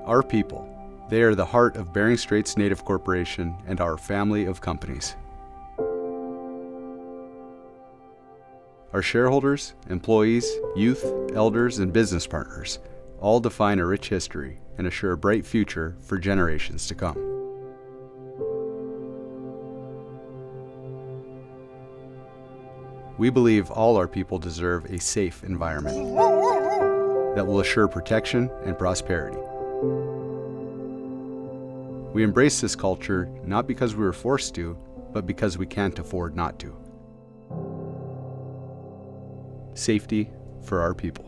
Our people. They are the heart of Bering Straits Native Corporation and our family of companies. Our shareholders, employees, youth, elders, and business partners all define a rich history and assure a bright future for generations to come. We believe all our people deserve a safe environment that will assure protection and prosperity. We embrace this culture not because we were forced to, but because we can't afford not to. Safety for our people.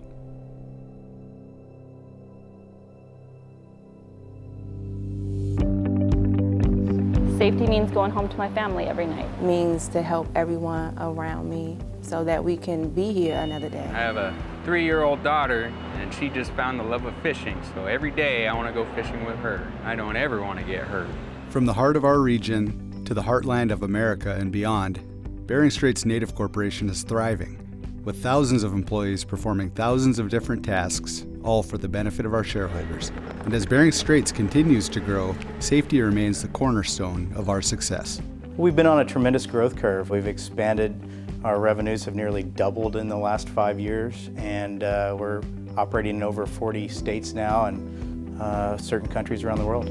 Safety means going home to my family every night. Means to help everyone around me so that we can be here another day. I have a 3-year-old daughter, and she just found the love of fishing. So every day I want to go fishing with her. I don't ever want to get hurt. From the heart of our region to the heartland of America and beyond, Bering Straits Native Corporation is thriving, with thousands of employees performing thousands of different tasks, all for the benefit of our shareholders. And as Bering Straits continues to grow, safety remains the cornerstone of our success. We've been on a tremendous growth curve. We've expanded. Our revenues have nearly doubled in the last 5 years, and we're operating in over 40 states now and certain countries around the world.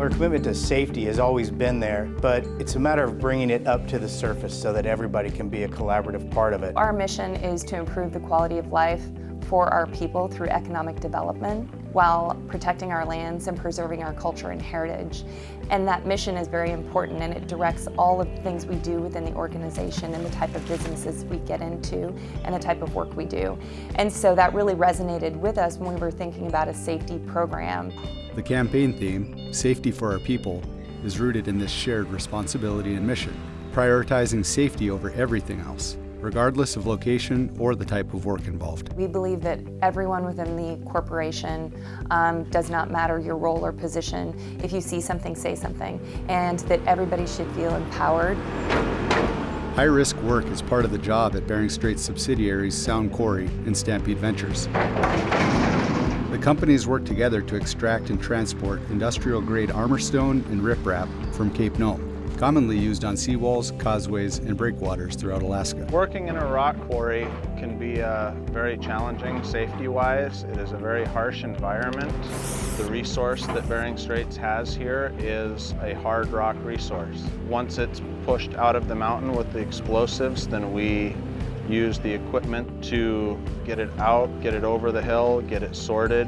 Our commitment to safety has always been there, but it's a matter of bringing it up to the surface so that everybody can be a collaborative part of it. Our mission is to improve the quality of life for our people through economic development while protecting our lands and preserving our culture and heritage. And that mission is very important, and it directs all of the things we do within the organization and the type of businesses we get into and the type of work we do. And so that really resonated with us when we were thinking about a safety program. The campaign theme, Safety for Our People, is rooted in this shared responsibility and mission, prioritizing safety over everything else, regardless of location or the type of work involved. We believe that everyone within the corporation does not matter your role or position. If you see something, say something, and that everybody should feel empowered. High-risk work is part of the job at Bering Straits subsidiaries Sound Quarry and Stampede Ventures. The companies work together to extract and transport industrial-grade armor stone and riprap from Cape Nome, commonly used on seawalls, causeways, and breakwaters throughout Alaska. Working in a rock quarry can be very challenging safety-wise. It is a very harsh environment. The resource that Bering Straits has here is a hard rock resource. Once it's pushed out of the mountain with the explosives, then we use the equipment to get it out, get it over the hill, get it sorted.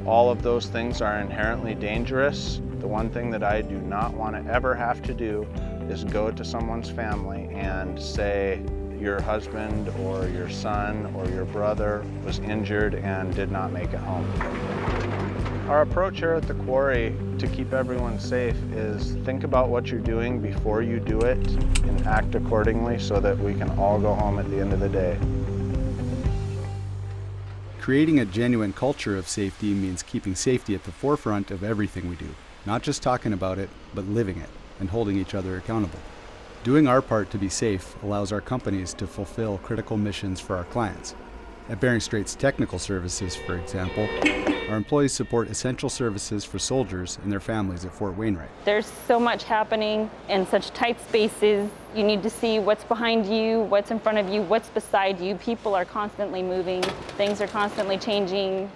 All of those things are inherently dangerous. The one thing that I do not want to ever have to do is go to someone's family and say your husband or your son or your brother was injured and did not make it home. Our approach here at the quarry to keep everyone safe is think about what you're doing before you do it and act accordingly so that we can all go home at the end of the day. Creating a genuine culture of safety means keeping safety at the forefront of everything we do. Not just talking about it, but living it and holding each other accountable. Doing our part to be safe allows our companies to fulfill critical missions for our clients. At Bering Straits Technical Services, for example, our employees support essential services for soldiers and their families at Fort Wainwright. There's so much happening in such tight spaces. You need to see what's behind you, what's in front of you, what's beside you. People are constantly moving. Things are constantly changing.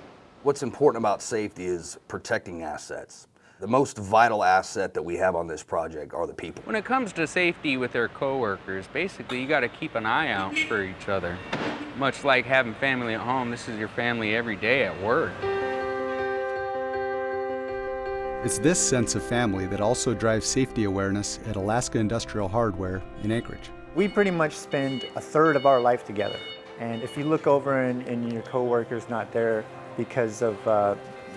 What's important about safety is protecting assets. The most vital asset that we have on this project are the people. When it comes to safety with their coworkers, basically you got to keep an eye out for each other. Much like having family at home, this is your family every day at work. It's this sense of family that also drives safety awareness at Alaska Industrial Hardware in Anchorage. We pretty much spend a third of our life together. And if you look over and your coworker's not there because of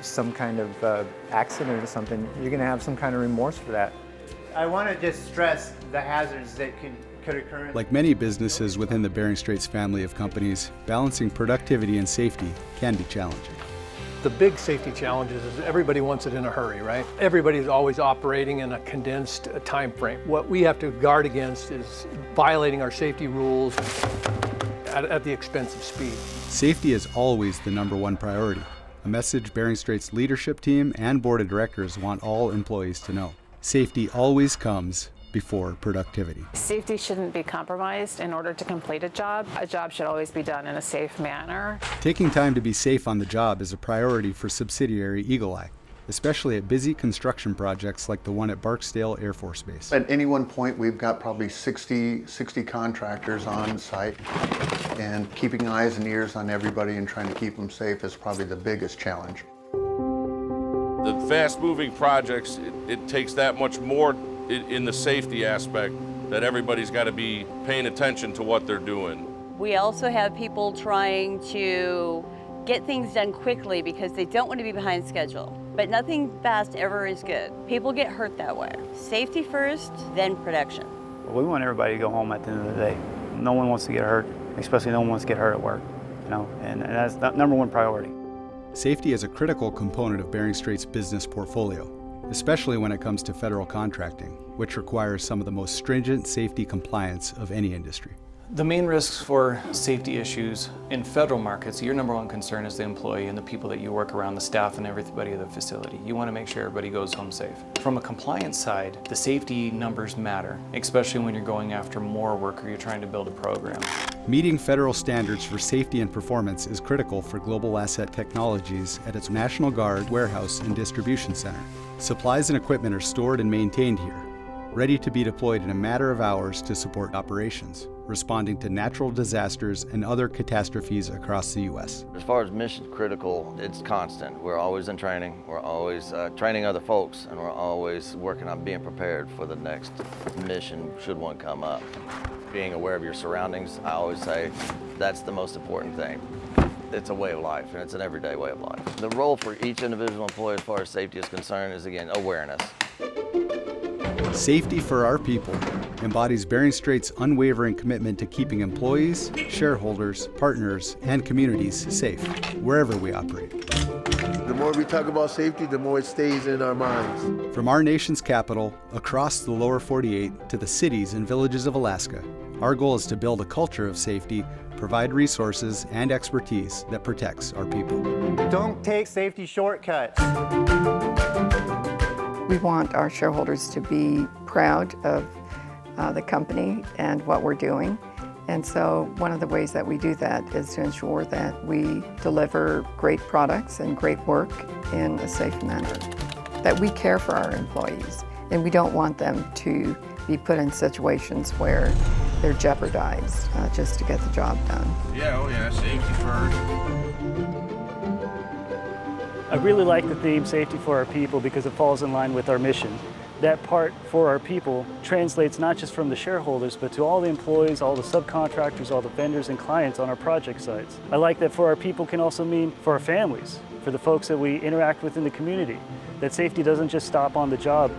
some kind of accident or something, you're going to have some kind of remorse for that. I want to just stress the hazards that could occur. Like many businesses within the Bering Straits family of companies, balancing productivity and safety can be challenging. The big safety challenges is everybody wants it in a hurry, right? Everybody's always operating in a condensed time frame. What we have to guard against is violating our safety rules at the expense of speed. Safety is always the #1 priority, a message Bering Straits leadership team and board of directors want all employees to know. Safety always comes before productivity. Safety shouldn't be compromised in order to complete a job. A job should always be done in a safe manner. Taking time to be safe on the job is a priority for subsidiary Eagle Eye, especially at busy construction projects like the one at Barksdale Air Force Base. At any one point, we've got probably 60 contractors on site, and keeping eyes and ears on everybody and trying to keep them safe is probably the biggest challenge. The fast-moving projects, it takes that much more in the safety aspect that everybody's got to be paying attention to what they're doing. We also have people trying to get things done quickly because they don't want to be behind schedule. But nothing fast ever is good. People get hurt that way. Safety first, then production. We want everybody to go home at the end of the day. No one wants to get hurt, especially no one wants to get hurt at work, and that's the number one priority. Safety is a critical component of Bering Straits' business portfolio, especially when it comes to federal contracting, which requires some of the most stringent safety compliance of any industry. The main risks for safety issues in federal markets, your number one concern is the employee and the people that you work around, the staff and everybody at the facility. You want to make sure everybody goes home safe. From a compliance side, the safety numbers matter, especially when you're going after more work or you're trying to build a program. Meeting federal standards for safety and performance is critical for Global Asset Technologies at its National Guard warehouse and distribution center. Supplies and equipment are stored and maintained here, ready to be deployed in a matter of hours to support operations, responding to natural disasters and other catastrophes across the U.S. As far as mission critical, it's constant. We're always in training, we're always training other folks, and we're always working on being prepared for the next mission should one come up. Being aware of your surroundings, I always say that's the most important thing. It's a way of life, and it's an everyday way of life. The role for each individual employee as far as safety is concerned is, again, awareness. Safety for our people embodies Bering Straits' unwavering commitment to keeping employees, shareholders, partners, and communities safe, wherever we operate. The more we talk about safety, the more it stays in our minds. From our nation's capital, across the lower 48, to the cities and villages of Alaska, our goal is to build a culture of safety, provide resources and expertise that protects our people. Don't take safety shortcuts. We want our shareholders to be proud of the company and what we're doing. And so one of the ways that we do that is to ensure that we deliver great products and great work in a safe manner, that we care for our employees, and we don't want them to be put in situations where they're jeopardized just to get the job done. Yeah, oh yeah, safety first. I really like the theme, safety for our people, because it falls in line with our mission. That part for our people translates not just from the shareholders, but to all the employees, all the subcontractors, all the vendors and clients on our project sites. I like that for our people can also mean for our families, for the folks that we interact with in the community, that safety doesn't just stop on the job.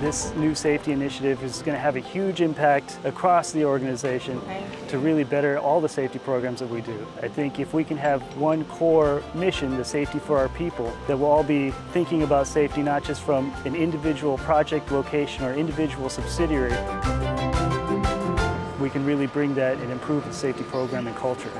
This new safety initiative is going to have a huge impact across the organization to really better all the safety programs that we do. I think if we can have one core mission, the safety for our people, that we'll all be thinking about safety not just from an individual project location or individual subsidiary, we can really bring that and improve the safety program and culture.